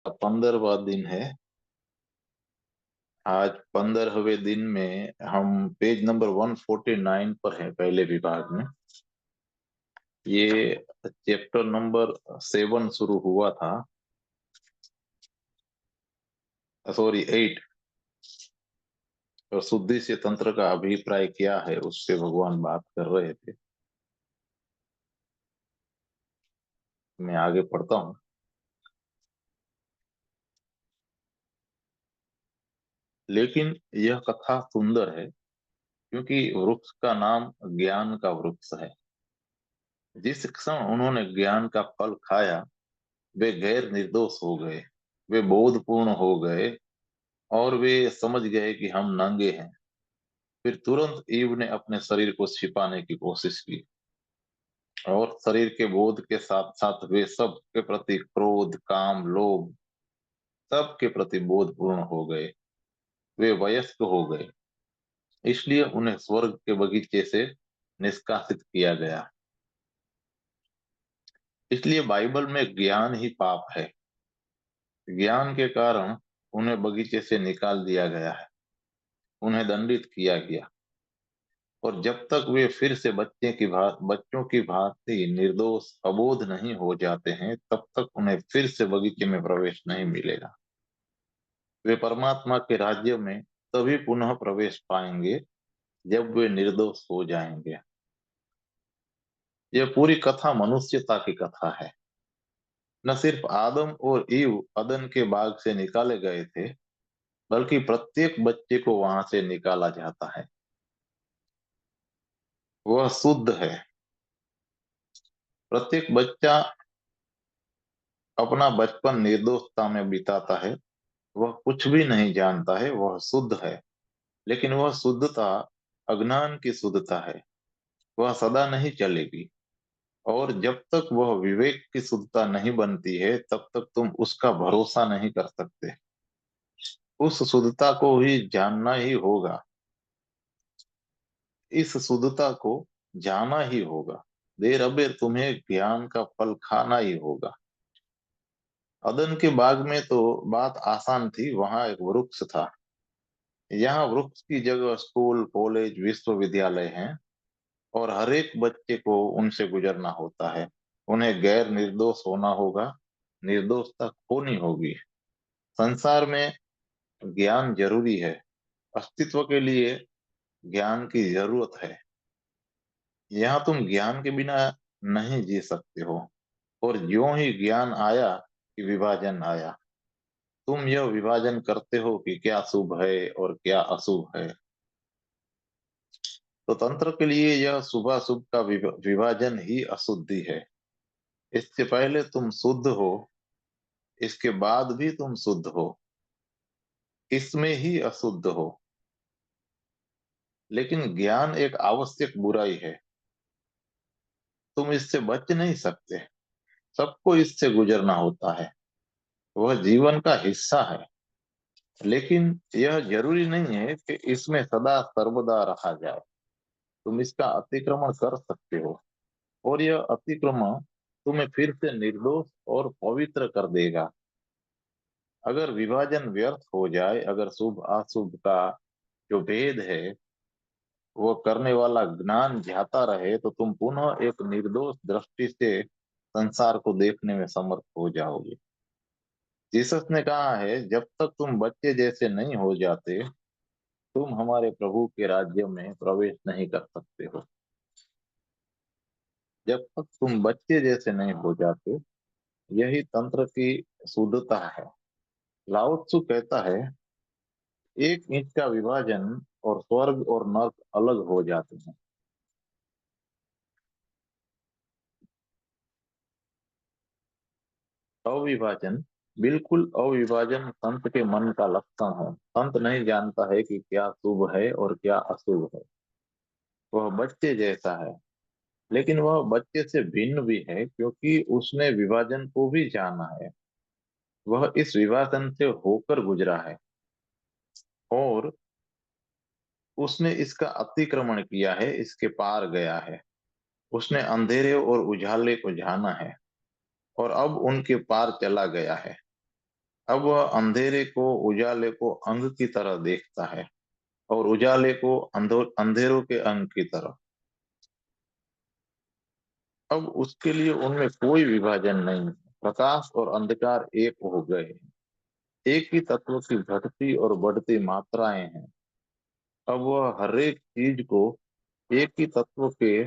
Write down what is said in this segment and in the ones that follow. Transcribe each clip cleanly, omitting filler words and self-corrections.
15वां दिन है। आज 15वें दिन में हम पेज नंबर 149 पर है, पहले विभाग में। ये चैप्टर नंबर 7 शुरू हुआ था, सॉरी 8। और शुद्धि से तंत्र का अभिप्राय क्या है, उससे भगवान बात कर रहे थे। मैं आगे पढ़ता हूँ। लेकिन यह कथा सुंदर है, क्योंकि वृक्ष का नाम ज्ञान का वृक्ष है। जिस क्षण उन्होंने ज्ञान का फल खाया, वे गैर निर्दोष हो गए, वे बोधपूर्ण हो गए, और वे समझ गए कि हम नंगे हैं। फिर तुरंत ईव ने अपने शरीर को छिपाने की कोशिश की, और शरीर के बोध के साथ साथ वे सब के प्रति क्रोध, काम, लोभ, सब के प्रति बोधपूर्ण हो गए। वे वयस्क हो गए, इसलिए उन्हें स्वर्ग के बगीचे से निष्कासित किया गया। इसलिए बाइबल में ज्ञान ही पाप है। ज्ञान के कारण उन्हें बगीचे से निकाल दिया गया है, उन्हें दंडित किया गया। और जब तक वे फिर से बच्चों की भांति निर्दोष अबोध नहीं हो जाते हैं, तब तक उन्हें फिर से बगीचे में प्रवेश नहीं मिलेगा। वे परमात्मा के राज्य में तभी पुनः प्रवेश पाएंगे जब वे निर्दोष हो जाएंगे। यह पूरी कथा मनुष्यता की कथा है। न सिर्फ आदम और ईव अदन के बाग से निकाले गए थे, बल्कि प्रत्येक बच्चे को वहां से निकाला जाता है। वह शुद्ध है। प्रत्येक बच्चा अपना बचपन निर्दोषता में बिताता है। वह कुछ भी नहीं जानता है, वह शुद्ध है। लेकिन वह शुद्धता अज्ञान की शुद्धता है। वह सदा नहीं चलेगी। और जब तक वह विवेक की शुद्धता नहीं बनती है, तब तक तुम उसका भरोसा नहीं कर सकते। उस शुद्धता को ही जानना ही होगा। इस शुद्धता को जाना ही होगा। देर अबेर तुम्हें ज्ञान का फल खाना ही होगा। अदन के बाग में तो बात आसान थी, वहां एक वृक्ष था। यहाँ वृक्ष की जगह स्कूल, कॉलेज, विश्वविद्यालय हैं, और हर एक बच्चे को उनसे गुजरना होता है। उन्हें गैर निर्दोष होना होगा, निर्दोषता खोनी होगी। संसार में ज्ञान जरूरी है। अस्तित्व के लिए ज्ञान की जरूरत है। यहाँ तुम ज्ञान के बिना नहीं जी सकते हो। और ज्यों ही ज्ञान आया कि विभाजन आया। तुम यह विभाजन करते हो कि क्या शुभ है और क्या अशुभ है। तो तंत्र के लिए यह शुभाशुभ का विभाजन ही अशुद्धि है। इससे पहले तुम शुद्ध हो, इसके बाद भी तुम शुद्ध हो, इसमें ही अशुद्ध हो। लेकिन ज्ञान एक आवश्यक बुराई है। तुम इससे बच नहीं सकते। सबको इससे गुजरना होता है। वह जीवन का हिस्सा है। लेकिन यह जरूरी नहीं है कि इसमें सदा सर्वदा रहा जाए। तुम इसका अतिक्रमण कर सकते हो, और यह अतिक्रमण तुम्हें फिर से निर्दोष और पवित्र कर देगा। अगर विभाजन व्यर्थ हो जाए, अगर शुभ अशुभ का जो भेद है वो करने वाला ज्ञान जाता रहे, तो तुम पुनः एक निर्दोष दृष्टि से संसार को देखने में समर्थ हो जाओगे। जीसस ने कहा है, जब तक तुम बच्चे जैसे नहीं हो जाते, तुम हमारे प्रभु के राज्य में प्रवेश नहीं कर सकते हो। जब तक तुम बच्चे जैसे नहीं हो जाते, यही तंत्र की शुद्धता है। लाओ त्सु कहता है, एक इंच का विभाजन और स्वर्ग और नर्क अलग हो जाते हैं। अविभाजन, बिल्कुल अविभाजन संत के मन का लक्षण है। संत नहीं जानता है कि क्या शुभ है और क्या अशुभ है। वह बच्चे जैसा है, लेकिन वह बच्चे से भिन्न भी है, क्योंकि उसने विभाजन को भी जाना है। वह इस विभाजन से होकर गुजरा है, और उसने इसका अतिक्रमण किया है, इसके पार गया है। उसने अंधेरे और उजाले को जाना है, और अब उनके पार चला गया है। अब वह अंधेरे को उजाले को अंग की तरह देखता है और उजाले को अंधेरों के अंग की तरह। अब उसके लिए उनमें कोई विभाजन नहीं है। प्रकाश और अंधकार एक हो गए हैं। एक ही तत्व की घटती और बढ़ती मात्राएं हैं। अब वह हर एक चीज को एक ही तत्व के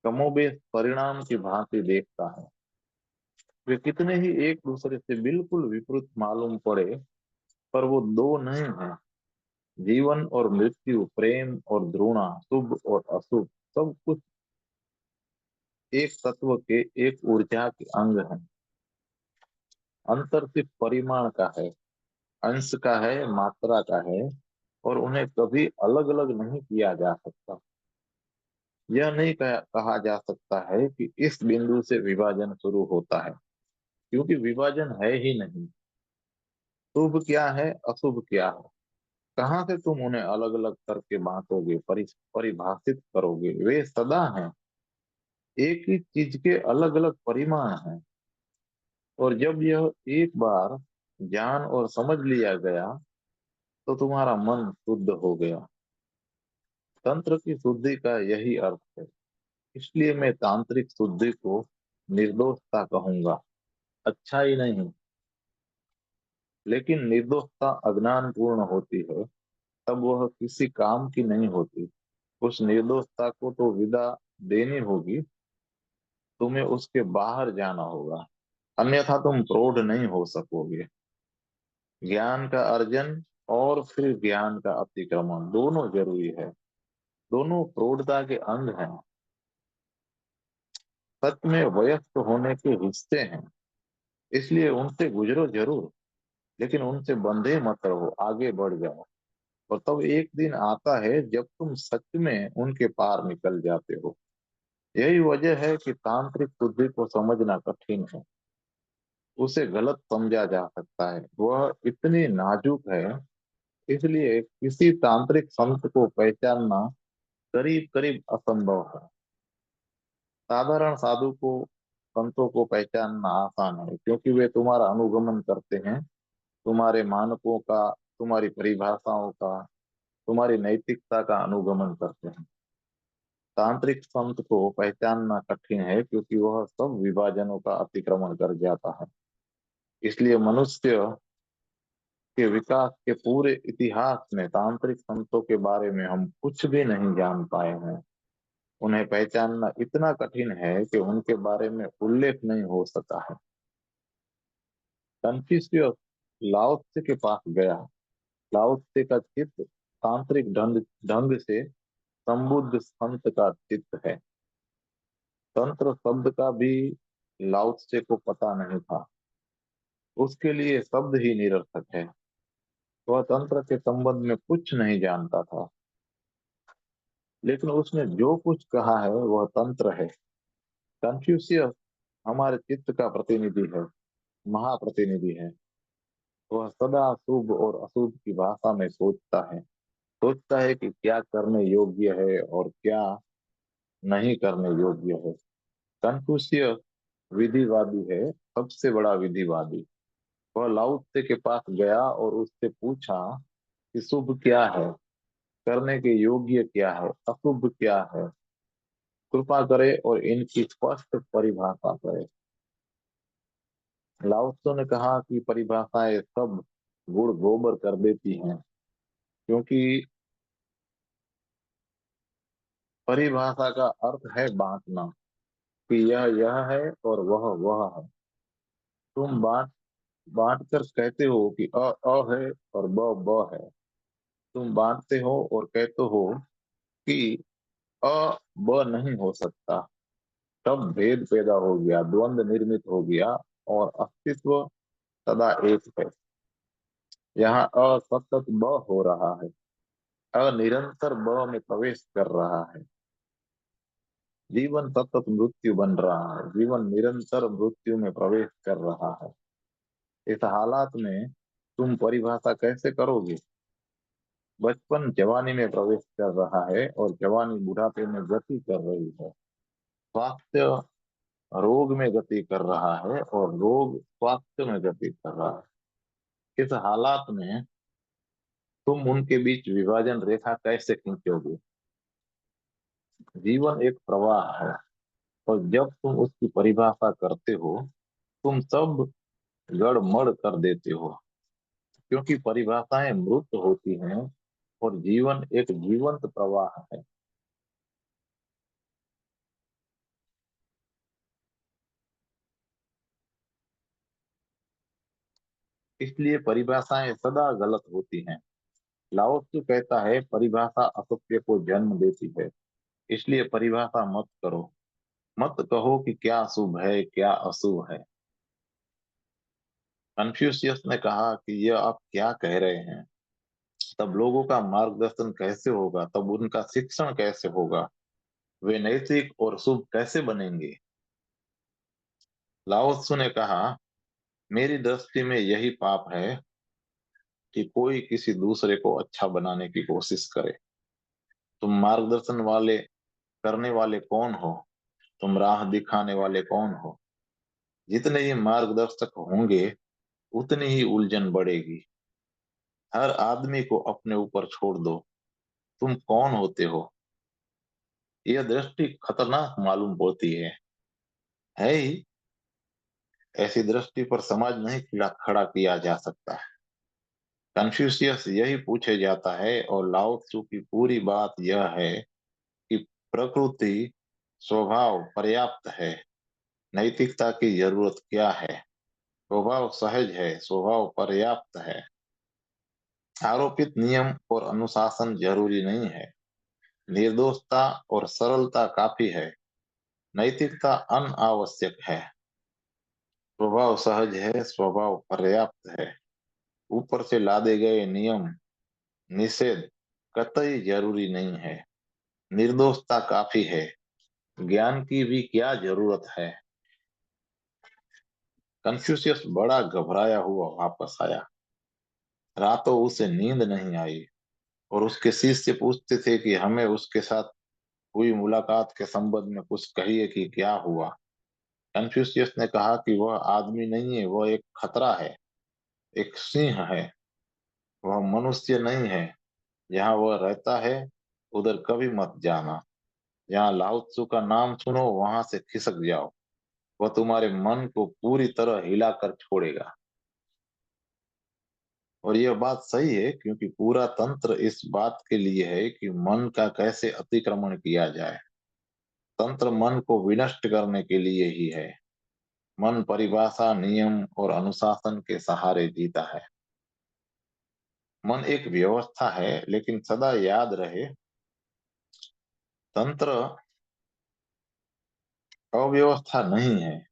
कमोबेश परिणाम की भांति देखता है। वे कितने ही एक दूसरे से बिल्कुल विपरीत मालूम पड़े, पर वो दो नहीं है। जीवन और मृत्यु, प्रेम और घृणा, शुभ और अशुभ, सब कुछ एक तत्व के एक ऊर्जा के अंग है। अंतर सिर्फ परिमाण का है, अंश का है, मात्रा का है, और उन्हें कभी अलग अलग नहीं किया जा सकता। यह नहीं कहा जा सकता है कि इस बिंदु से विभाजन शुरू होता है, क्योंकि विभाजन है ही नहीं। शुभ क्या है, अशुभ क्या है, कहाँ से तुम उन्हें अलग अलग करके बांटोगे, परिभाषित करोगे? वे सदा हैं, एक ही चीज के अलग अलग परिमाण हैं। और जब यह एक बार जान और समझ लिया गया, तो तुम्हारा मन शुद्ध हो गया। तंत्र की शुद्धि का यही अर्थ है। इसलिए मैं तांत्रिक शुद्धि को निर्दोषता कहूंगा। अच्छा ही नहीं, लेकिन निर्दोषता अज्ञान पूर्ण होती है, तब वह किसी काम की नहीं होती। उस निर्दोषता को तो विदा देनी होगी। तुम्हें उसके बाहर जाना होगा, अन्यथा तुम प्रौढ़ नहीं हो सकोगे। ज्ञान का अर्जन और फिर ज्ञान का अतिक्रमण दोनों जरूरी है। दोनों प्रौढ़ता के अंग हैं। सच में वयस्क होने के हिस्से हैं, इसलिए उनसे गुजरो जरूर, लेकिन उनसे बंधे मत रहो, आगे बढ़ जाओ। और तब एक दिन आता है जब तुम सच में उनके पार निकल जाते हो। यही वजह है कि तांत्रिक बुद्धि को समझना कठिन है। उसे गलत समझा जा सकता है, वह इतनी नाजुक है। इसलिए किसी तांत्रिक संत को पहचानना करीब करीब असंभव है। साधारण साधु को, संतों को पहचानना आसान है, क्योंकि वे तुम्हारा अनुगमन करते हैं, तुम्हारे मानकों का, तुम्हारी परिभाषाओं का, तुम्हारी नैतिकता का अनुगमन करते हैं। तांत्रिक संत को पहचानना कठिन है, क्योंकि वह सब विभाजनों का अतिक्रमण कर जाता है। इसलिए मनुष्य के विकास के पूरे इतिहास में तांत्रिक संतों के बारे में हम कुछ भी नहीं जान पाए हैं। उन्हें पहचानना इतना कठिन है कि उनके बारे में उल्लेख नहीं हो सका है। कन्फ्यूशियस लाओ त्से के पास गया। लाओ त्से का चित्त तांत्रिक ढंग ढंग से संबुद्ध संत का चित्त है। तंत्र शब्द का भी लाओ त्से को पता नहीं था। उसके लिए शब्द ही निरर्थक है। वह तंत्र के संबंध में कुछ नहीं जानता था, लेकिन उसने जो कुछ कहा है वह तंत्र है। कन्फ्यूशियस हमारे चित्त का प्रतिनिधि है, महाप्रतिनिधि है। वह सदा शुभ और अशुभ की भाषा में सोचता है कि क्या करने योग्य है और क्या नहीं करने योग्य है। कन्फ्यूशियस विधिवादी है, सबसे बड़ा विधिवादी। वह लाओ त्से के पास गया और उससे पूछा कि शुभ क्या है, करने के योग्य क्या है, अशुभ क्या है। कृपा करे और इनकी स्पष्ट परिभाषा करे। लाओ त्से ने कहा कि परिभाषाएं सब गुड़ गोबर कर देती हैं, क्योंकि परिभाषा का अर्थ है बांटना, कि यह है और वह है। तुम बांट कर कहते हो कि अ है और ब है। तुम बांटते हो और कहते हो कि अ ब नहीं हो सकता। तब भेद पैदा हो गया, द्वंद निर्मित हो गया, और अस्तित्व सदा एक है। यहाँ अ सतत ब हो रहा है, अ निरंतर ब में प्रवेश कर रहा है। जीवन सतत मृत्यु बन रहा है, जीवन निरंतर मृत्यु में प्रवेश कर रहा है। इस हालात में तुम परिभाषा कैसे करोगे? बचपन जवानी में प्रवेश कर रहा है और जवानी बुढ़ापे में गति कर रही है। स्वास्थ्य रोग में गति कर रहा है और रोग स्वास्थ्य में गति कर रहा है। इस हालात में तुम उनके बीच विभाजन रेखा कैसे खींचोगे? जीवन एक प्रवाह है, और जब तुम उसकी परिभाषा करते हो, तुम सब गड़मड़ कर देते हो, क्योंकि परिभाषाएं मूर्त होती हैं और जीवन एक जीवंत प्रवाह है। इसलिए परिभाषाएं सदा गलत होती हैं। लाओ त्सु कहता है, परिभाषा असत्य को जन्म देती है, इसलिए परिभाषा मत करो। मत कहो कि क्या शुभ है क्या अशुभ है। कन्फ्यूशियस ने कहा कि यह आप क्या कह रहे हैं? तब लोगों का मार्गदर्शन कैसे होगा? तब उनका शिक्षण कैसे होगा? वे नैतिक और शुभ कैसे बनेंगे? लाओ त्सु ने कहा, मेरी दृष्टि में यही पाप है कि कोई किसी दूसरे को अच्छा बनाने की कोशिश करे। तुम मार्गदर्शन वाले करने वाले कौन हो? तुम राह दिखाने वाले कौन हो? जितने ही मार्गदर्शक होंगे, उतनी ही उलझन बढ़ेगी। हर आदमी को अपने ऊपर छोड़ दो, तुम कौन होते हो? यह दृष्टि खतरनाक मालूम होती है ही। ऐसी दृष्टि पर समाज नहीं खड़ा खड़ा किया जा सकता। कन्फ्यूशियस यही पूछे जाता है, और लाओ त्सु की पूरी बात यह है कि प्रकृति स्वभाव पर्याप्त है, नैतिकता की जरूरत क्या है? स्वभाव सहज है, स्वभाव पर्याप्त है। आरोपित नियम और अनुशासन जरूरी नहीं है। निर्दोषता और सरलता काफी है। नैतिकता अनावश्यक है। स्वभाव सहज है, स्वभाव पर्याप्त है। ऊपर से लादे गए नियम निषेध कतई जरूरी नहीं है। निर्दोषता काफी है। ज्ञान की भी क्या जरूरत है? कन्फ्यूशियस बड़ा घबराया हुआ वापस आया। रातों उसे नींद नहीं आई, और उसके शिष्य पूछते थे कि हमें उसके साथ हुई मुलाकात के संबंध में कुछ कहिए कि क्या हुआ। कन्फ्यूशियस ने कहा कि वह आदमी नहीं है, वह एक खतरा है, एक सिंह है। वह मनुष्य नहीं है। जहाँ वह रहता है, उधर कभी मत जाना। जहाँ लाओ त्सु का नाम सुनो, वहां से खिसक जाओ। वह तुम्हारे मन को पूरी तरह हिला कर छोड़ेगा। और यह बात सही है, क्योंकि पूरा तंत्र इस बात के लिए है कि मन का कैसे अतिक्रमण किया जाए। तंत्र मन को विनष्ट करने के लिए ही है। मन परिभाषा, नियम और अनुशासन के सहारे जीता है। मन एक व्यवस्था है, लेकिन सदा याद रहे, तंत्र अव्यवस्था नहीं है।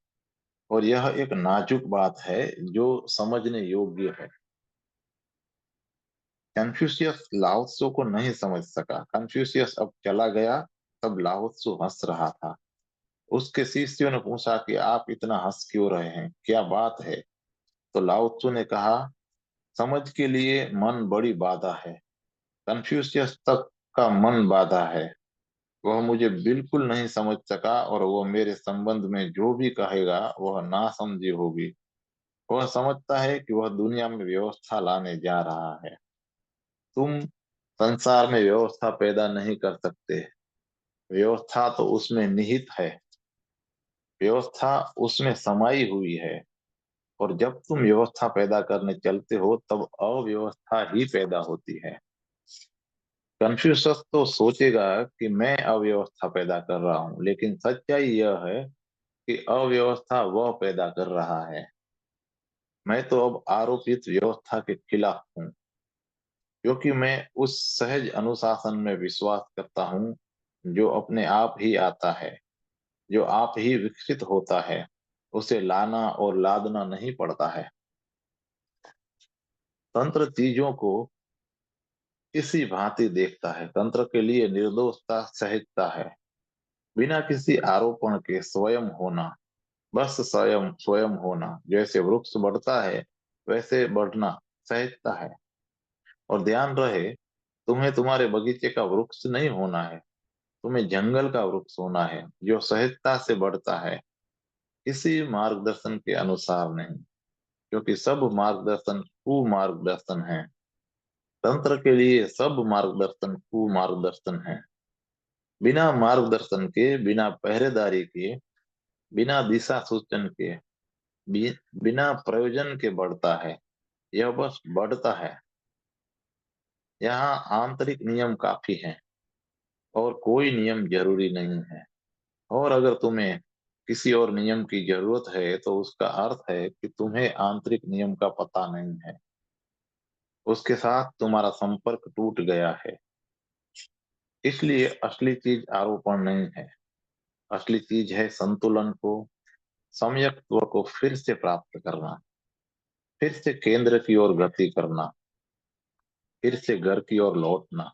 और यह एक नाजुक बात है जो समझने योग्य है। कन्फ्यूशियस लाओत्सो को नहीं समझ सका। कन्फ्यूशियस अब चला गया, तब लाओत्सो हंस रहा था। उसके शिष्यों ने पूछा कि आप इतना हंस क्यों रहे हैं, क्या बात है? तो लाओत्सो ने कहा, समझ के लिए मन बड़ी बाधा है। कन्फ्यूशियस तक का मन बाधा है। वह मुझे बिल्कुल नहीं समझ सका, और वह मेरे संबंध में जो भी कहेगा वह नासमझी होगी। वह समझता है कि वह दुनिया में व्यवस्था लाने जा रहा है। तुम संसार में व्यवस्था पैदा नहीं कर सकते। व्यवस्था तो उसमें निहित है। व्यवस्था उसमें समाई हुई है। और जब तुम व्यवस्था पैदा करने चलते हो, तब अव्यवस्था ही पैदा होती है। कन्फ्यूशस तो सोचेगा कि मैं अव्यवस्था पैदा कर रहा हूं, लेकिन सच्चाई यह है कि अव्यवस्था वह पैदा कर रहा है। मैं तो अब आरोपित व्यवस्था के खिलाफ हूँ, क्योंकि मैं उस सहज अनुशासन में विश्वास करता हूँ जो अपने आप ही आता है, जो आप ही विकसित होता है। उसे लाना और लादना नहीं पड़ता है। तंत्र चीजों को इसी भांति देखता है। तंत्र के लिए निर्दोषता सहजता है, बिना किसी आरोपण के स्वयं होना। बस स्वयं स्वयं होना। जैसे वृक्ष बढ़ता है, वैसे बढ़ना सहजता है। और ध्यान रहे, तुम्हें तुम्हारे बगीचे का वृक्ष नहीं होना है, तुम्हें जंगल का वृक्ष होना है, जो सहजता से बढ़ता है, किसी मार्गदर्शन के अनुसार नहीं। क्योंकि सब मार्गदर्शन कुमार्गदर्शन है। तंत्र के लिए सब मार्गदर्शन कुमार्गदर्शन है। बिना मार्गदर्शन के, बिना पहरेदारी के, बिना दिशा सूचन के, बिना प्रयोजन के बढ़ता है। यह बस बढ़ता है। यहाँ आंतरिक नियम काफी है और कोई नियम जरूरी नहीं है। और अगर तुम्हें किसी और नियम की जरूरत है तो उसका अर्थ है कि तुम्हें आंतरिक नियम का पता नहीं है। उसके साथ तुम्हारा संपर्क टूट गया है। इसलिए असली चीज आरोपण नहीं है। असली चीज है संतुलन को, सम्यक्त्व को फिर से प्राप्त करना, फिर से केंद्र की ओर गति करना, फिर से घर की ओर लौटना,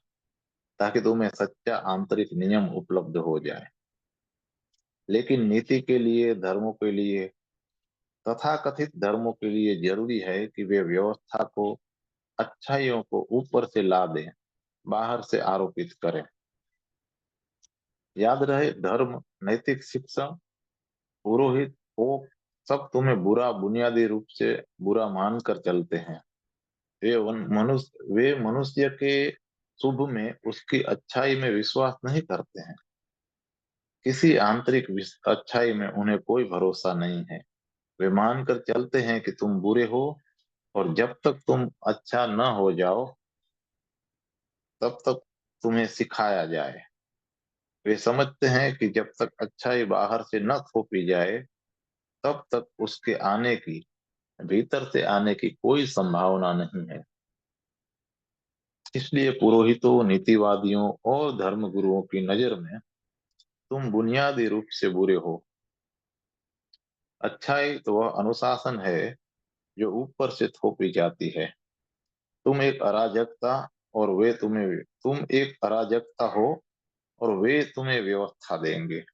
ताकि तुम्हें सच्चा आंतरिक नियम उपलब्ध हो जाए। लेकिन नीति के लिए, धर्मों के लिए, तथाकथित धर्मों के लिए जरूरी है कि वे व्यवस्था को, अच्छाइयों को ऊपर से ला दें, बाहर से आरोपित करें। याद रहे, धर्म, नैतिक शिक्षा, पुरोहित, पोप, सब तुम्हें बुरा, बुनियादी रूप से बुरा मानकर चलते हैं। वे मनुष्य के शुभ में, उसकी अच्छाई में विश्वास नहीं करते हैं। किसी आंतरिक अच्छाई में उन्हें कोई भरोसा नहीं है। वे मानकर चलते हैं कि तुम बुरे हो, और जब तक तुम अच्छा न हो जाओ तब तक तुम्हें सिखाया जाए। वे समझते हैं कि जब तक अच्छाई बाहर से न थोपी जाए तब तक उसके आने की, भीतर से आने की कोई संभावना नहीं है। इसलिए पुरोहितों, नीतिवादियों और धर्मगुरुओं की नजर में तुम बुनियादी रूप से बुरे हो। अच्छाई तो वह अनुशासन है जो ऊपर से थोपी जाती है। तुम एक अराजकता और वे तुम्हें तुम एक अराजकता हो और वे तुम्हें व्यवस्था देंगे।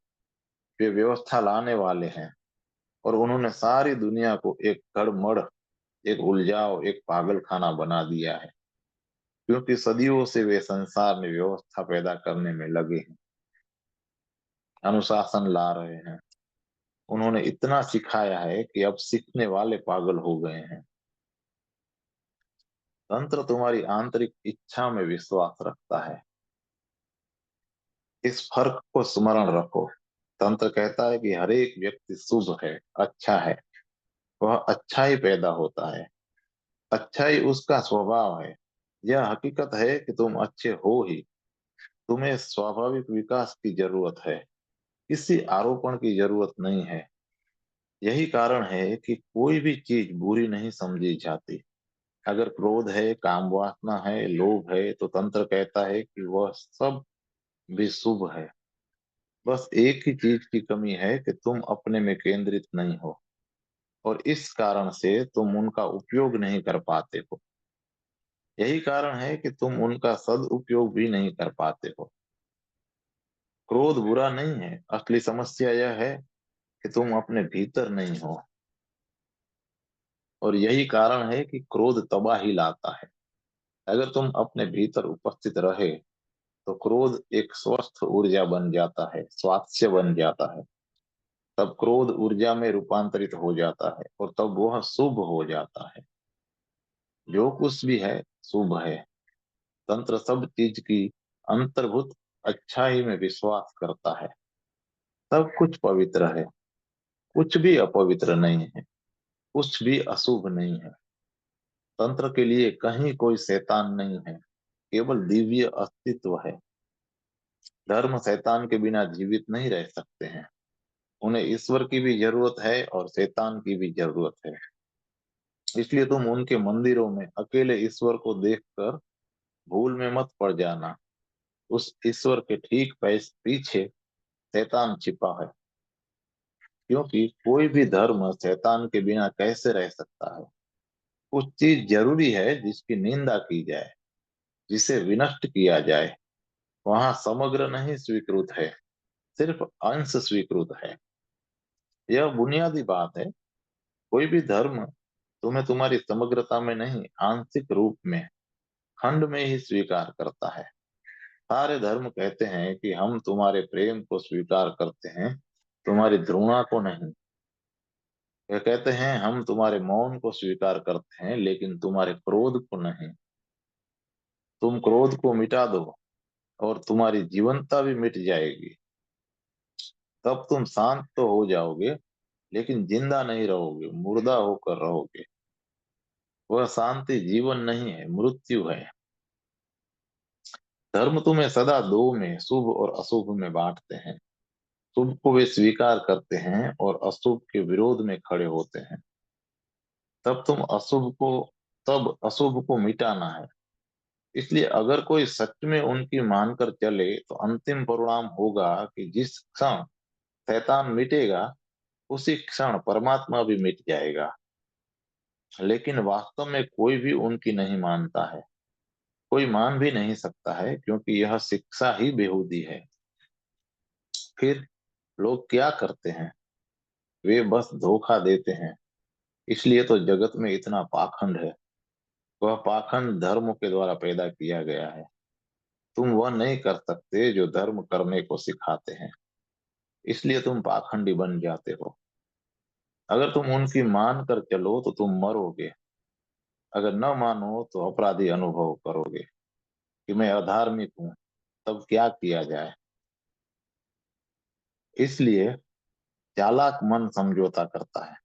वे व्यवस्था लाने वाले हैं, और उन्होंने सारी दुनिया को एक गड़मड़, एक उलझाव, एक पागल खाना बना दिया है। क्योंकि सदियों से वे संसार में व्यवस्था पैदा करने में लगे हैं, अनुशासन ला रहे हैं। उन्होंने इतना सिखाया है कि अब सीखने वाले पागल हो गए हैं। तंत्र तुम्हारी आंतरिक इच्छा में विश्वास रखता है। इस फर्क को स्मरण रखो। तंत्र कहता है कि हर एक व्यक्ति शुभ है, अच्छा है। वह अच्छा ही पैदा होता है। अच्छाई उसका स्वभाव है। यह हकीकत है कि तुम अच्छे हो ही। तुम्हें स्वाभाविक विकास की जरूरत है, किसी आरोपण की जरूरत नहीं है। यही कारण है कि कोई भी चीज बुरी नहीं समझी जाती। अगर क्रोध है, काम वासना है, लोभ है, तो तंत्र कहता है कि वह सब भी शुभ है। बस एक ही चीज की कमी है कि तुम अपने में केंद्रित नहीं हो, और इस कारण से तुम उनका उपयोग नहीं कर पाते हो। यही कारण है कि तुम उनका सदुपयोग भी नहीं कर पाते हो। क्रोध बुरा नहीं है, असली समस्या यह है कि तुम अपने भीतर नहीं हो। और यही कारण है कि क्रोध तबाही लाता है। अगर तुम अपने भीतर उपस्थित रहे तो क्रोध एक स्वस्थ ऊर्जा बन जाता है, स्वास्थ्य बन जाता है। तब क्रोध ऊर्जा में रूपांतरित हो जाता है, और तब वह शुभ हो जाता है। जो कुछ भी है शुभ है। तंत्र सब चीज की अंतर्भूत अच्छाई में विश्वास करता है। सब कुछ पवित्र है, कुछ भी अपवित्र नहीं है, कुछ भी अशुभ नहीं है। तंत्र के लिए कहीं कोई शैतान नहीं है, केवल दिव्य अस्तित्व है। धर्म शैतान के बिना जीवित नहीं रह सकते हैं। उन्हें ईश्वर की भी जरूरत है और शैतान की भी जरूरत है। इसलिए तुम उनके मंदिरों में अकेले ईश्वर को देखकर भूल में मत पड़ जाना। उस ईश्वर के ठीक पीछे शैतान छिपा है। क्योंकि कोई भी धर्म शैतान के बिना कैसे रह सकता है। कुछ चीज जरूरी है जिसकी निंदा की जाए, जिसे विनष्ट किया जाए। वहां समग्र नहीं स्वीकृत है, सिर्फ अंश स्वीकृत है। यह बुनियादी बात है। कोई भी धर्म तुम्हें तुम्हारी समग्रता में नहीं, आंशिक रूप में, खंड में ही स्वीकार करता है। सारे धर्म कहते हैं कि हम तुम्हारे प्रेम को स्वीकार करते हैं, तुम्हारी घृणा को नहीं। वे कहते हैं हम तुम्हारे मौन को स्वीकार करते हैं लेकिन तुम्हारे क्रोध को नहीं। तुम क्रोध को मिटा दो और तुम्हारी जीवंतता भी मिट जाएगी। तब तुम शांत तो हो जाओगे लेकिन जिंदा नहीं रहोगे, मुर्दा होकर रहोगे। वह शांति जीवन नहीं है, मृत्यु है। धर्म तुम्हें सदा दो में, शुभ और अशुभ में बांटते हैं। शुभ को वे स्वीकार करते हैं और अशुभ के विरोध में खड़े होते हैं। तब तुम अशुभ को तब अशुभ को मिटाना है। इसलिए अगर कोई सच में उनकी मानकर चले तो अंतिम परिणाम होगा कि जिस क्षण शैतान मिटेगा उसी क्षण परमात्मा भी मिट जाएगा। लेकिन वास्तव में कोई भी उनकी नहीं मानता है, कोई मान भी नहीं सकता है, क्योंकि यह शिक्षा ही बेहूदी है। फिर लोग क्या करते हैं? वे बस धोखा देते हैं। इसलिए तो जगत में इतना पाखंड है। वह पाखंड धर्म के द्वारा पैदा किया गया है। तुम वह नहीं कर सकते जो धर्म करने को सिखाते हैं, इसलिए तुम पाखंडी बन जाते हो। अगर तुम उनकी मान कर चलो तो तुम मरोगे। अगर न मानो तो अपराधी अनुभव करोगे कि मैं अधार्मिक हूं। तब क्या किया जाए? इसलिए चालाक मन समझौता करता है।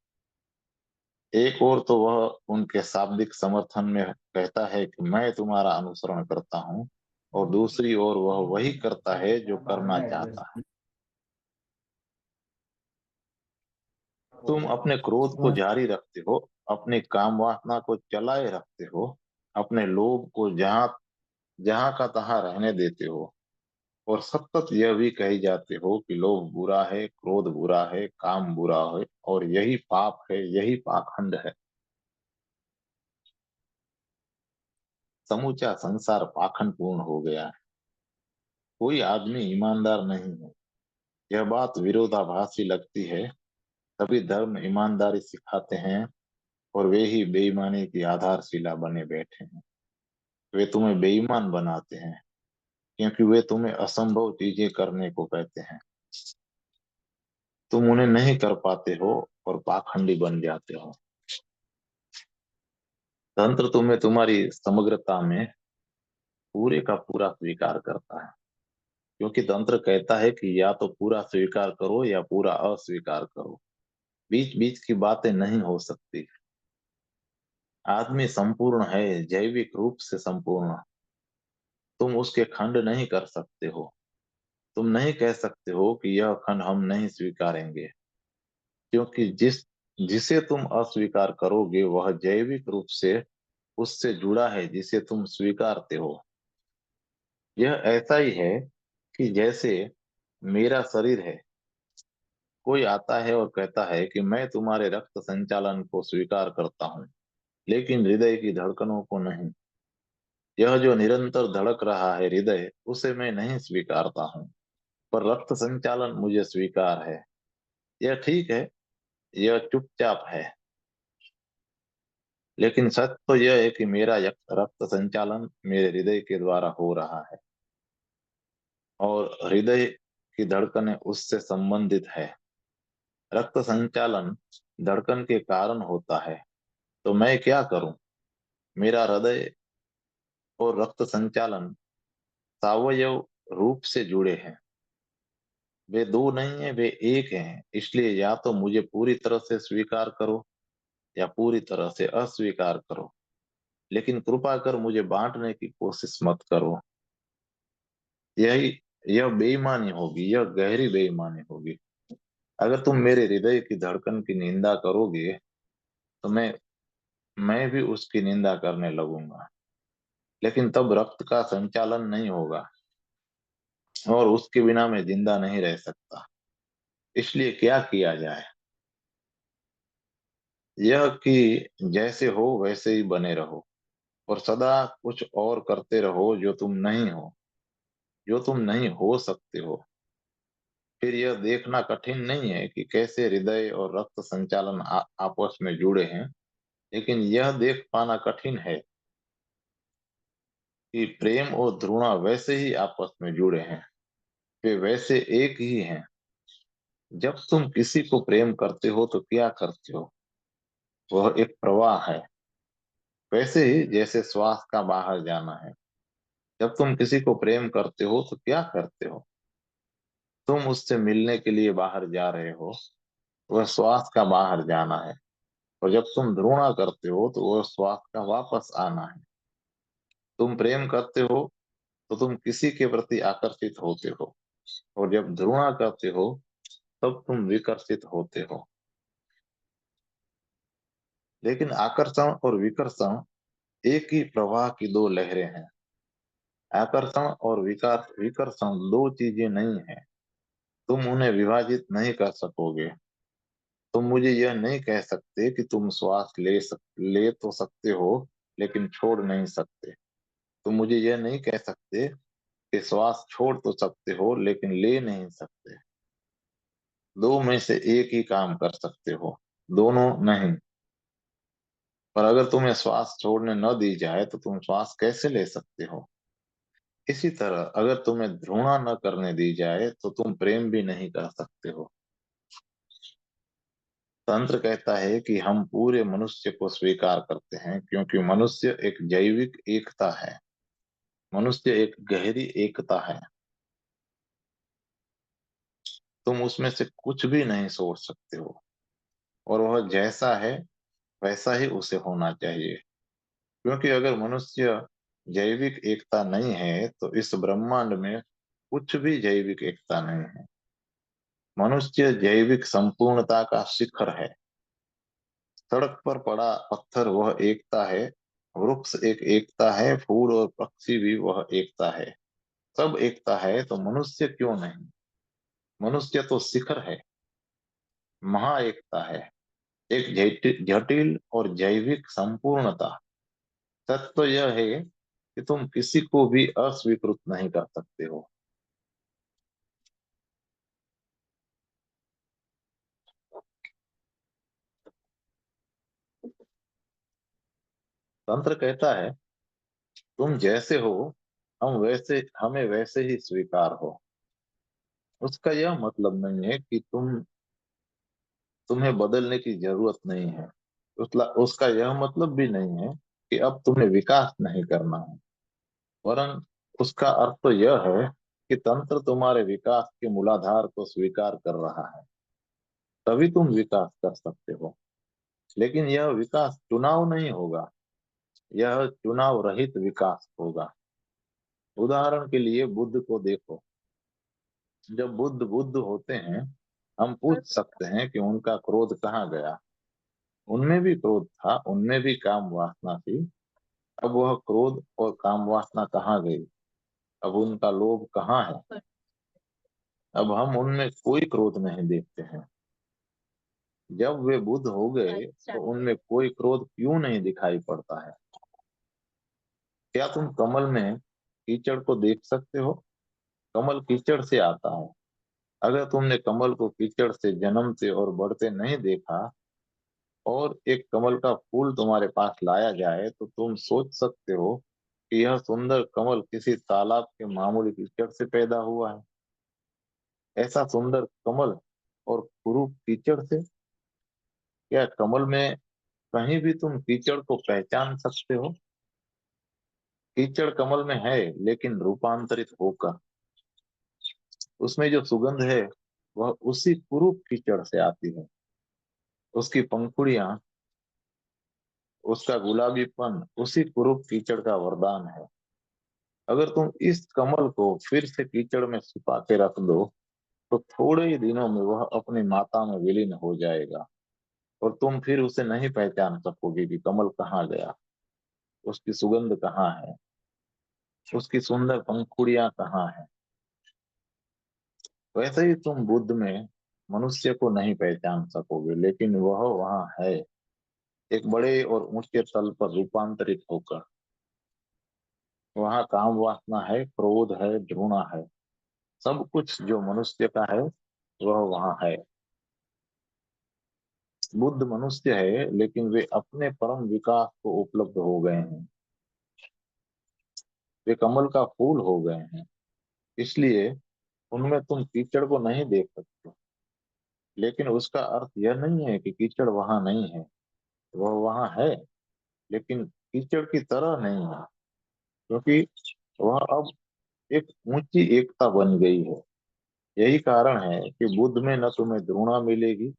एक और तो वह उनके शाब्दिक समर्थन में कहता है कि मैं तुम्हारा अनुसरण करता हूँ, और दूसरी ओर वह वही करता है जो करना चाहता है। तुम अपने क्रोध को जारी रखते हो, अपनी काम वासना को चलाए रखते हो, अपने लोभ को जहां जहां का तहां रहने देते हो, और सतत यह भी कही जाते हो कि लोभ बुरा है, क्रोध बुरा है, काम बुरा है, और यही पाप है, यही पाखंड है। समूचा संसार पाखंड पूर्ण हो गया है। कोई आदमी ईमानदार नहीं है। यह बात विरोधाभासी लगती है। सभी धर्म ईमानदारी सिखाते हैं और वे ही बेईमानी की आधारशिला बने बैठे हैं। वे तुम्हें बेईमान बनाते हैं क्योंकि वे तुम्हें असंभव चीजें करने को कहते हैं। तुम उन्हें नहीं कर पाते हो और पाखंडी बन जाते हो। तंत्र तुम्हें तुम्हारी समग्रता में पूरे का पूरा स्वीकार करता है, क्योंकि तंत्र कहता है कि या तो पूरा स्वीकार करो या पूरा अस्वीकार करो। बीच बीच की बातें नहीं हो सकती। आदमी संपूर्ण है, जैविक रूप से संपूर्ण। तुम उसके खंड नहीं कर सकते हो। तुम नहीं कह सकते हो कि यह खंड हम नहीं स्वीकारेंगे, क्योंकि जिसे तुम अस्वीकार करोगे वह जैविक रूप से उससे जुड़ा है जिसे तुम स्वीकारते हो। यह ऐसा ही है कि जैसे मेरा शरीर है, कोई आता है और कहता है कि मैं तुम्हारे रक्त संचालन को स्वीकार करता हूँ, लेकिन हृदय की धड़कनों को नहीं। यह जो निरंतर धड़क रहा है हृदय, उसे मैं नहीं स्वीकारता हूँ, पर रक्त संचालन मुझे स्वीकार है। यह ठीक है, यह चुपचाप है, लेकिन सच तो यह है कि मेरा रक्त संचालन मेरे हृदय के द्वारा हो रहा है, और हृदय की धड़कनें उससे संबंधित है। रक्त संचालन धड़कन के कारण होता है, तो मैं क्या करूं? मेरा हृदय और रक्त संचालन सावयव रूप से जुड़े हैं। वे दो नहीं है, वे एक हैं। इसलिए या तो मुझे पूरी तरह से स्वीकार करो या पूरी तरह से अस्वीकार करो, लेकिन कृपा कर मुझे बांटने की कोशिश मत करो। यही यह बेईमानी होगी, यह गहरी बेईमानी होगी। अगर तुम मेरे हृदय की धड़कन की निंदा करोगे तो मैं भी उसकी निंदा करने लगूंगा, लेकिन तब रक्त का संचालन नहीं होगा, और उसके बिना मैं जिंदा नहीं रह सकता। इसलिए क्या किया जाए? यह कि जैसे हो वैसे ही बने रहो, और सदा कुछ और करते रहो जो तुम नहीं हो सकते हो। फिर यह देखना कठिन नहीं है कि कैसे हृदय और रक्त संचालन आपस में जुड़े हैं, लेकिन यह देख पाना कठिन है कि प्रेम और घृणा वैसे ही आपस में जुड़े हैं। वे वैसे एक ही हैं। जब तुम किसी को प्रेम करते हो तो क्या करते हो? वह एक प्रवाह है। वैसे ही जैसे श्वास का बाहर जाना है। जब तुम किसी को प्रेम करते हो तो क्या करते हो? तुम उससे मिलने के लिए बाहर जा रहे हो, वह श्वास का बाहर जाना है। और जब तुम घृणा करते हो तो वह श्वास का वापस आना है। तुम प्रेम करते हो तो तुम किसी के प्रति आकर्षित होते हो, और जब घृणा करते हो तब तुम विकर्षित होते हो। लेकिन आकर्षण और विकर्षण एक ही प्रवाह की दो लहरें हैं। आकर्षण और विकार विकर्षण दो चीजें नहीं है। तुम उन्हें विभाजित नहीं कर सकोगे। तुम मुझे यह नहीं कह सकते कि तुम श्वास ले तो सकते हो लेकिन छोड़ नहीं सकते। तुम मुझे यह नहीं कह सकते कि श्वास छोड़ तो सकते हो लेकिन ले नहीं सकते। दो में से एक ही काम कर सकते हो, दोनों नहीं। पर अगर तुम्हें श्वास छोड़ने न दी जाए तो तुम श्वास कैसे ले सकते हो? इसी तरह अगर तुम्हें घृणा न करने दी जाए तो तुम प्रेम भी नहीं कर सकते हो। तंत्र कहता है कि हम पूरे मनुष्य को स्वीकार करते हैं क्योंकि मनुष्य एक जैविक एकता है। मनुष्य एक गहरी एकता है। तुम उसमें से कुछ भी नहीं सोच सकते हो, और वह जैसा है वैसा ही उसे होना चाहिए। क्योंकि अगर मनुष्य जैविक एकता नहीं है तो इस ब्रह्मांड में कुछ भी जैविक एकता नहीं है। मनुष्य जैविक संपूर्णता का शिखर है। सड़क पर पड़ा पत्थर वह एकता है, वृक्ष एक एकता है, फूल और पक्षी भी वह एकता है। सब एकता है तो मनुष्य क्यों नहीं? मनुष्य तो शिखर है, महा एकता है, एक जटिल और जैविक संपूर्णता। सत्य तो यह है कि तुम किसी को भी अस्वीकृत नहीं कर सकते हो। तंत्र कहता है तुम जैसे हो, हमें वैसे ही स्वीकार हो। उसका यह मतलब नहीं है कि तुम्हें बदलने की जरूरत नहीं है। उसका यह मतलब भी नहीं है कि अब तुम्हें विकास नहीं करना है। वरन उसका अर्थ तो यह है कि तंत्र तुम्हारे विकास के मूलाधार को स्वीकार कर रहा है। तभी तुम विकास कर सकते हो। लेकिन यह विकास चुनाव नहीं होगा, यह चुनाव रहित विकास होगा। उदाहरण के लिए बुद्ध को देखो। जब बुद्ध बुद्ध होते हैं, हम पूछ सकते हैं कि उनका क्रोध कहाँ गया। उनमें भी क्रोध था, उनमें भी काम वासना थी। अब वह क्रोध और काम वासना कहाँ गई? अब उनका लोभ कहाँ है? अब हम उनमें कोई क्रोध नहीं देखते हैं। जब वे बुद्ध हो गए तो उनमें कोई क्रोध क्यों नहीं दिखाई पड़ता है? क्या तुम कमल में कीचड़ को देख सकते हो? कमल कीचड़ से आता है। अगर तुमने कमल को कीचड़ से जन्मते और बढ़ते नहीं देखा, और एक कमल का फूल तुम्हारे पास लाया जाए, तो तुम सोच सकते हो कि यह सुंदर कमल किसी तालाब के मामूली कीचड़ से पैदा हुआ है। ऐसा सुंदर कमल और कुरूप कीचड़ से? क्या कमल में कहीं भी तुम कीचड़ को पहचान सकते हो? कीचड़ कमल में है, लेकिन रूपांतरित होकर। उसमें जो सुगंध है वह उसी कुरूप कीचड़ से आती है। उसकी पंखुड़ियां, उसका गुलाबीपन उसी कुरूप कीचड़ का वरदान है। अगर तुम इस कमल को फिर से कीचड़ में छिपा के रख दो तो थोड़े ही दिनों में वह अपनी माता में विलीन हो जाएगा, और तुम फिर उसे नहीं पहचान सकोगे कि कमल कहाँ गया, उसकी सुगंध कहाँ है, उसकी सुंदर पंखुड़ियां कहाँ है। वैसे ही तुम बुद्ध में मनुष्य को नहीं पहचान सकोगे, लेकिन वह वहाँ है, एक बड़े और ऊंचे तल पर रूपांतरित होकर। वहाँ काम वासना है, क्रोध है, घृणा है। सब कुछ जो मनुष्य का है वह वहाँ है। बुद्ध मनुष्य है लेकिन वे अपने परम विकास को उपलब्ध हो गए हैं। वे कमल का फूल हो गए हैं। इसलिए उनमें तुम कीचड़ को नहीं देख सकते। लेकिन उसका अर्थ यह नहीं है कि कीचड़ वहां नहीं है। वह वहां है, लेकिन कीचड़ की तरह नहीं है, क्योंकि वह अब एक ऊंची एकता बन गई है। यही कारण है कि बुद्ध में न तुम्हें घृणा मिलेगी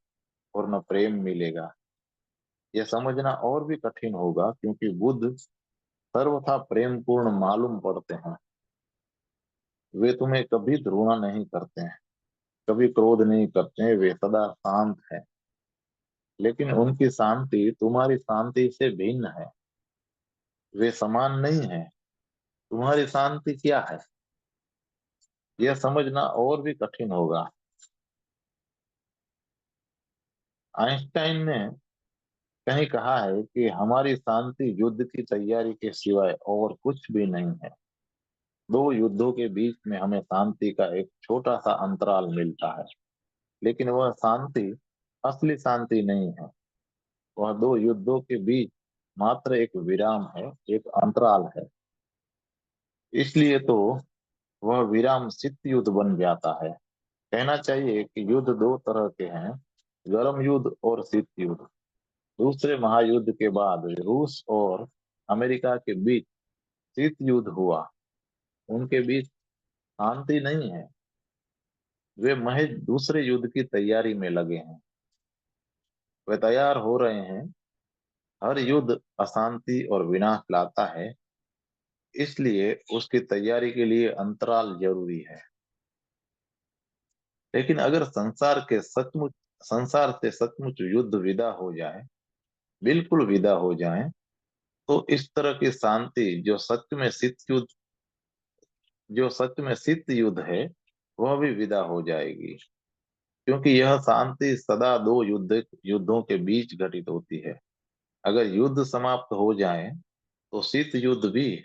और न प्रेम मिलेगा। यह समझना और भी कठिन होगा, क्योंकि बुद्ध सर्वथा प्रेम पूर्ण मालूम पड़ते हैं। वे तुम्हें कभी घृणा नहीं करते हैं, कभी क्रोध नहीं करते हैं, वे सदा शांत है। लेकिन उनकी शांति तुम्हारी शांति से भिन्न है। वे समान नहीं है। तुम्हारी शांति क्या है, यह समझना और भी कठिन होगा। आइंस्टाइन ने कहीं कहा है कि हमारी शांति युद्ध की तैयारी के सिवाय और कुछ भी नहीं है। दो युद्धों के बीच में हमें शांति का एक छोटा सा अंतराल मिलता है, लेकिन वह शांति असली शांति नहीं है। वह दो युद्धों के बीच मात्र एक विराम है, एक अंतराल है। इसलिए तो वह विराम शीत युद्ध बन जाता है। कहना चाहिए कि युद्ध दो तरह के हैं, गर्म युद्ध और शीत युद्ध। दूसरे महायुद्ध के बाद रूस और अमेरिका के बीच शीत युद्ध हुआ। उनके बीच शांति नहीं है। वे महज दूसरे युद्ध की तैयारी में लगे हैं। वे तैयार हो रहे हैं। हर युद्ध अशांति और विनाश लाता है, इसलिए उसकी तैयारी के लिए अंतराल जरूरी है। लेकिन अगर संसार से सचमुच युद्ध विदा हो जाए, बिल्कुल विदा हो जाए, तो इस तरह की शांति जो सच में शीत युद्ध है, वह भी विदा हो जाएगी। क्योंकि यह शांति सदा दो युद्धों के बीच घटित होती है। अगर युद्ध समाप्त हो जाए, तो शीत युद्ध भी,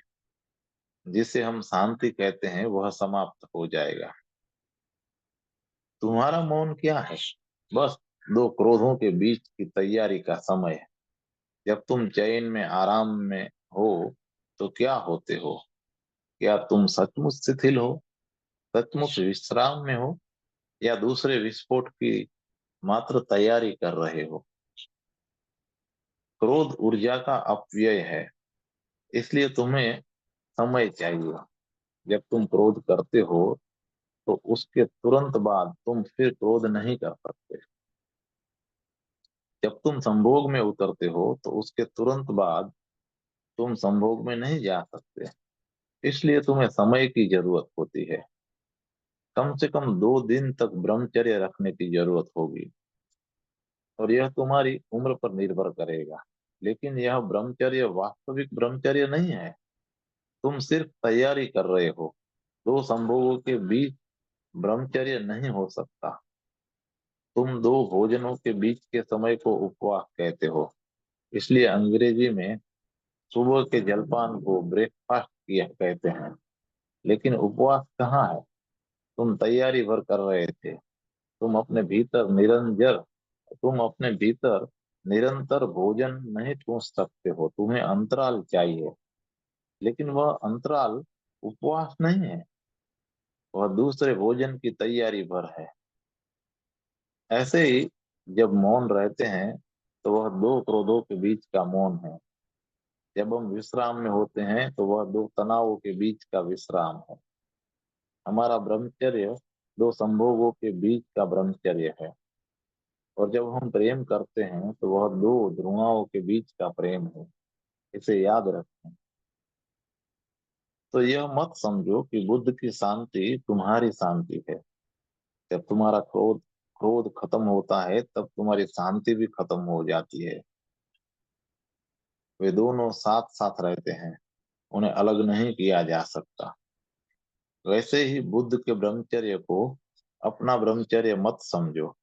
जिसे हम शांति कहते हैं, वह समाप्त हो जाएगा। तुम्हारा मौन क्या है? बस दो क्रोधों के बीच की तैयारी का समय है। जब तुम चैन में आराम में हो, तो क्या होते हो? क्या तुम सचमुच शिथिल हो, सचमुच विश्राम में हो, या दूसरे विस्फोट की मात्र तैयारी कर रहे हो? क्रोध ऊर्जा का अपव्यय है, इसलिए तुम्हें समय चाहिए। जब तुम क्रोध करते हो, तो उसके तुरंत बाद तुम फिर क्रोध नहीं कर सकते। जब तुम संभोग में उतरते हो, तो उसके तुरंत बाद तुम संभोग में नहीं जा सकते। इसलिए तुम्हें समय की जरूरत होती है। कम से कम 2 दिन तक ब्रह्मचर्य रखने की जरूरत होगी, और यह तुम्हारी उम्र पर निर्भर करेगा। लेकिन यह ब्रह्मचर्य वास्तविक ब्रह्मचर्य नहीं है। तुम सिर्फ तैयारी कर रहे हो। दो संभोगों के बीच ब्रह्मचर्य नहीं हो सकता। तुम दो भोजनों के बीच के समय को उपवास कहते हो। इसलिए अंग्रेजी में सुबह के जलपान को ब्रेकफास्ट किया कहते हैं। लेकिन उपवास कहाँ है? तुम तैयारी भर कर रहे थे। तुम अपने भीतर निरंतर भोजन नहीं ठूंस सकते हो। तुम्हें अंतराल चाहिए। लेकिन वह अंतराल उपवास नहीं है, वह दूसरे भोजन की तैयारी भर है। ऐसे ही जब मौन रहते हैं, तो वह दो क्रोधों के बीच का मौन है। जब हम विश्राम में होते हैं, तो वह दो तनावों के बीच का विश्राम है। हमारा ब्रह्मचर्य दो संभोगों के बीच का ब्रह्मचर्य है। और जब हम प्रेम करते हैं, तो वह दो ध्रुवाओं के बीच का प्रेम है। इसे याद रखें। तो यह मत समझो कि बुद्ध की शांति तुम्हारी शांति है। जब तुम्हारा क्रोध क्रोध खत्म होता है, तब तुम्हारी शांति भी खत्म हो जाती है। वे दोनों साथ साथ रहते हैं, उन्हें अलग नहीं किया जा सकता। वैसे ही बुद्ध के ब्रह्मचर्य को अपना ब्रह्मचर्य मत समझो।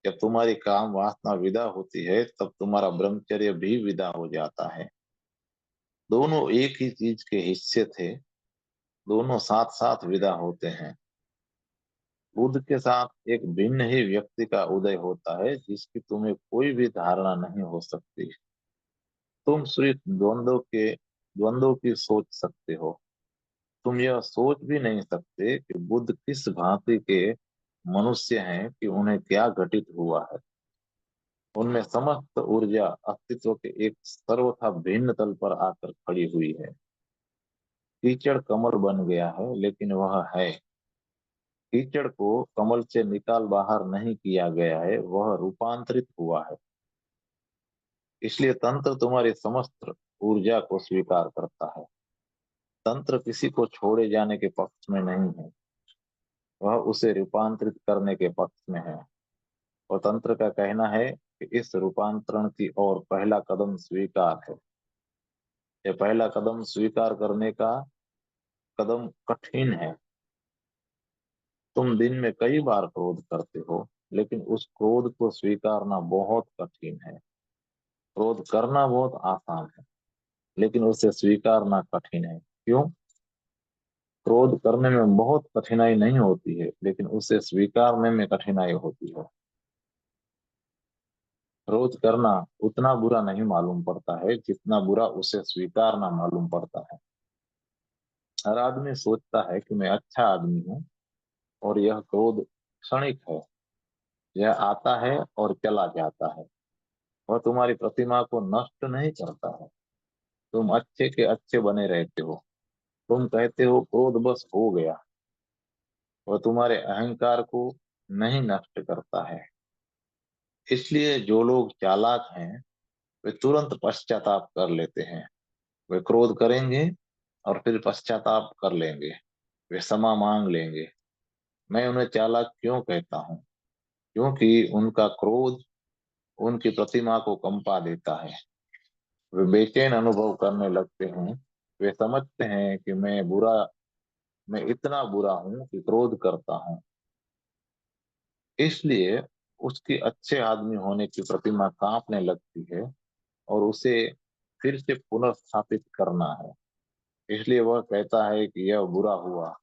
जब तुम्हारी काम वासना विदा होती है, तब तुम्हारा ब्रह्मचर्य भी विदा हो जाता है। दोनों एक ही चीज के हिस्से थे। दोनों साथ साथ विदा होते हैं। बुद्ध के साथ एक भिन्न ही व्यक्ति का उदय होता है, जिसकी तुम्हें कोई भी धारणा नहीं हो सकती। तुम सिर्फ द्वंद्वों की सोच सकते हो। तुम यह सोच भी नहीं सकते कि बुद्ध किस भांति के मनुष्य हैं, कि उन्हें क्या घटित हुआ है। उनमें समस्त ऊर्जा अस्तित्व के एक सर्वथा भिन्न तल पर आकर खड़ी हुई है। कीचड़ कमल बन गया है, लेकिन वह है। कीचड़ को कमल से निकाल बाहर नहीं किया गया है, वह रूपांतरित हुआ है। इसलिए तंत्र तुम्हारी समस्त ऊर्जा को स्वीकार करता है। तंत्र किसी को छोड़े जाने के पक्ष में नहीं है, वह उसे रूपांतरित करने के पक्ष में है। और तंत्र का कहना है कि इस रूपांतरण की ओर पहला कदम स्वीकार है। यह पहला कदम स्वीकार करने का कदम कठिन है। तुम दिन में कई बार क्रोध करते हो, लेकिन उस क्रोध को स्वीकारना बहुत कठिन है। क्रोध करना बहुत आसान है, लेकिन उसे स्वीकारना कठिन है। क्यों? क्रोध करने में बहुत कठिनाई नहीं होती है, लेकिन उसे स्वीकारने में कठिनाई होती है। क्रोध करना उतना बुरा नहीं मालूम पड़ता है जितना बुरा उसे स्वीकारना मालूम पड़ता है। हर आदमी सोचता है कि मैं अच्छा आदमी हूँ, और यह क्रोध क्षणिक है। यह आता है और चला जाता है। वह तुम्हारी प्रतिमा को नष्ट नहीं करता है। तुम अच्छे के अच्छे बने रहते हो। तुम कहते हो क्रोध बस हो गया। वह तुम्हारे अहंकार को नहीं नष्ट करता है। इसलिए जो लोग चालाक हैं, वे तुरंत पश्चाताप कर लेते हैं। वे क्रोध करेंगे और फिर पश्चाताप कर लेंगे। वे क्षमा मांग लेंगे। मैं उन्हें चालाक क्यों कहता हूँ? क्योंकि उनका क्रोध उनकी प्रतिमा को कंपा देता है। वे बेचैन अनुभव करने लगते हैं। वे समझते हैं कि मैं इतना बुरा हूं कि क्रोध करता हूं। इसलिए उसकी अच्छे आदमी होने की प्रतिमा कांपने लगती है, और उसे फिर से पुनर्स्थापित करना है। इसलिए वह कहता है कि यह बुरा हुआ,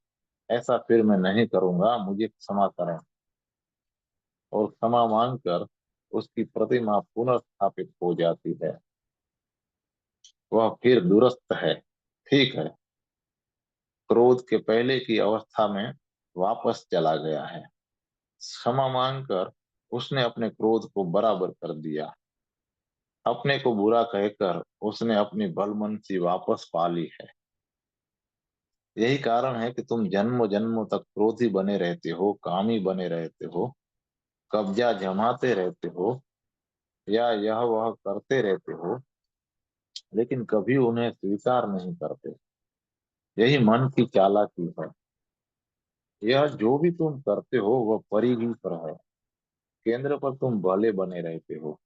ऐसा फिर मैं नहीं करूंगा, मुझे क्षमा करें। और क्षमा मांगकर उसकी प्रतिमा पुनर्स्थापित हो जाती है। वह फिर दुरुस्त है। ठीक है, क्रोध के पहले की अवस्था में वापस चला गया है। क्षमा मांगकर उसने अपने क्रोध को बराबर कर दिया। अपने को बुरा कहकर उसने अपनी भलमनसी वापस पा ली है। यही कारण है कि तुम जन्मों जन्मों तक क्रोधी बने रहते हो, कामी बने रहते हो, कब्जा जमाते रहते हो, या यह वह करते रहते हो, लेकिन कभी उन्हें स्वीकार नहीं करते। यही मन की चालाकी है। यह जो भी तुम करते हो वह परिधि पर है। केंद्र पर तुम भले बने रहते हो।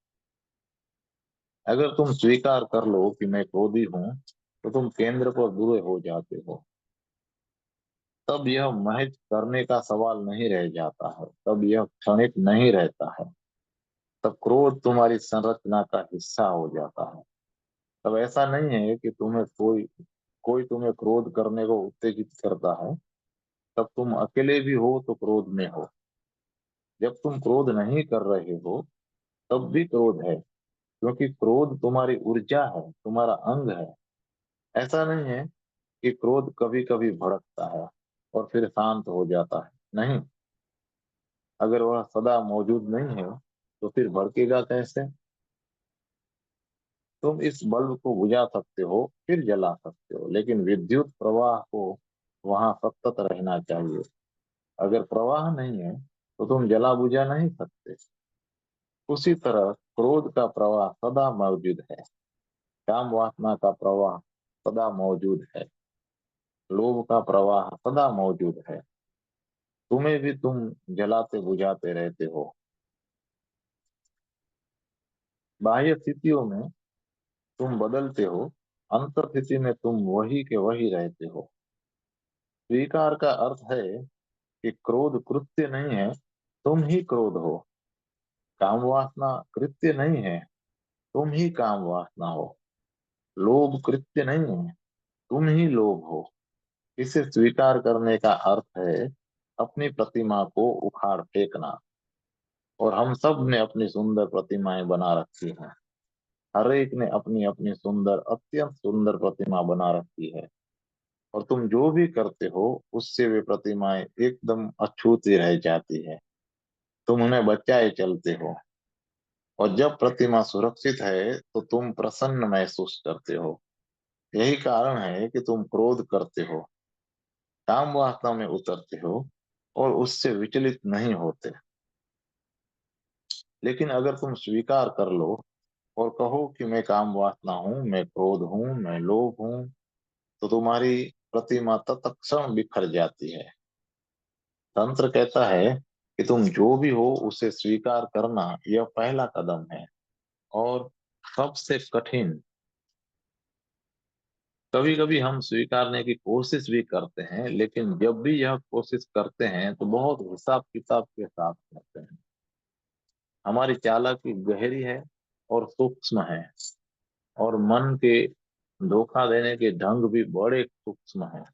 अगर तुम स्वीकार कर लो कि मैं क्रोधी हूं, तो तुम केंद्र पर बुरे हो जाते हो। तब यह महज करने का सवाल नहीं रह जाता है। तब यह क्षणिक नहीं रहता है। तब क्रोध तुम्हारी संरचना का हिस्सा हो जाता है। तब ऐसा नहीं है कि तुम्हें कोई कोई तुम्हें क्रोध करने को उत्तेजित करता है। तब तुम अकेले भी हो तो क्रोध में हो। जब तुम क्रोध नहीं कर रहे हो, तब भी क्रोध है, क्योंकि क्रोध तुम्हारी ऊर्जा है, तुम्हारा अंग है। ऐसा नहीं है कि क्रोध कभी कभी भड़कता है और फिर शांत हो जाता है। नहीं, अगर वह सदा मौजूद नहीं है, तो फिर भड़केगा कैसे? तुम इस बल्ब को बुझा सकते हो, फिर जला सकते हो, लेकिन विद्युत प्रवाह को वहां सतत रहना चाहिए। अगर प्रवाह नहीं है, तो तुम जला बुझा नहीं सकते। उसी तरह क्रोध का प्रवाह सदा मौजूद है। काम वासना का प्रवाह सदा मौजूद है। लोभ का प्रवाह सदा मौजूद है। तुम्हें भी तुम जलाते बुझाते रहते हो। बाह्य स्थितियों में तुम बदलते हो, अंतर स्थिति में तुम वही के वही रहते हो। स्वीकार का अर्थ है कि क्रोध कृत्य नहीं है, तुम ही क्रोध हो। काम वासना कृत्य नहीं है, तुम ही काम वासना हो। लोभ कृत्य नहीं है, तुम ही लोभ हो। इसे स्वीकार करने का अर्थ है अपनी प्रतिमा को उखाड़ फेंकना। और हम सब ने अपनी सुंदर प्रतिमाएं बना रखी हैं। हर एक ने अपनी अपनी सुंदर, अत्यंत सुंदर प्रतिमा बना रखी है। और तुम जो भी करते हो, उससे वे प्रतिमाएं एकदम अछूती रह जाती है। तुम उन्हें बचाए चलते हो। और जब प्रतिमा सुरक्षित है तो तुम प्रसन्न महसूस करते हो। यही कारण है कि तुम क्रोध करते हो, काम वासना में उतरते हो और उससे विचलित नहीं होते। लेकिन अगर तुम स्वीकार कर लो और कहो कि मैं काम वासना हूँ, मैं क्रोध हूँ, मैं लोभ हूँ, तो तुम्हारी प्रतिमा तत्क्षण बिखर जाती है। तंत्र कहता है कि तुम जो भी हो उसे स्वीकार करना यह पहला कदम है और सबसे कठिन। कभी कभी हम स्वीकारने की कोशिश भी करते हैं, लेकिन जब भी यह कोशिश करते हैं तो बहुत हिसाब किताब के साथ करते हैं। हमारी चालाकी गहरी है और सूक्ष्म है, और मन के धोखा देने के ढंग भी बड़े सूक्ष्म है।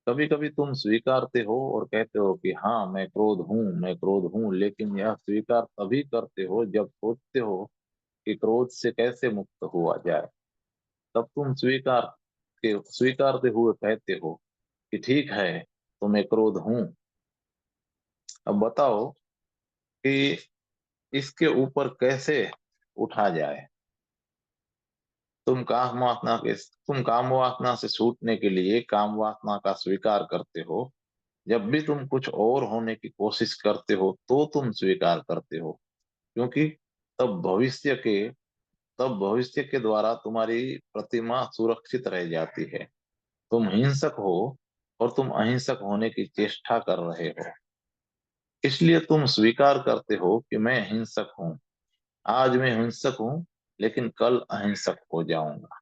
कभी कभी तुम स्वीकारते हो और कहते हो कि हाँ मैं क्रोध हूँ, मैं क्रोध हूँ, लेकिन यह स्वीकार तभी करते हो जब सोचते हो कि क्रोध से कैसे मुक्त हुआ जाए। तब तुम स्वीकारते हुए कहते हो कि ठीक है, तो मैं क्रोध हूँ। अब बताओ कि इसके ऊपर कैसे उठा जाए। तुम काम वासना से छूटने के लिए काम वासना का स्वीकार करते हो। जब भी तुम कुछ और होने की कोशिश करते हो तो तुम स्वीकार करते हो, क्योंकि तब भविष्य के तब भविष्य के द्वारा तुम्हारी प्रतिमा सुरक्षित रह जाती है। तुम हिंसक हो और तुम अहिंसक होने की चेष्टा कर रहे हो, इसलिए तुम स्वीकार करते हो कि मैं हिंसक हूँ। आज मैं हिंसक हूँ, लेकिन कल अहिंसक हो जाऊंगा।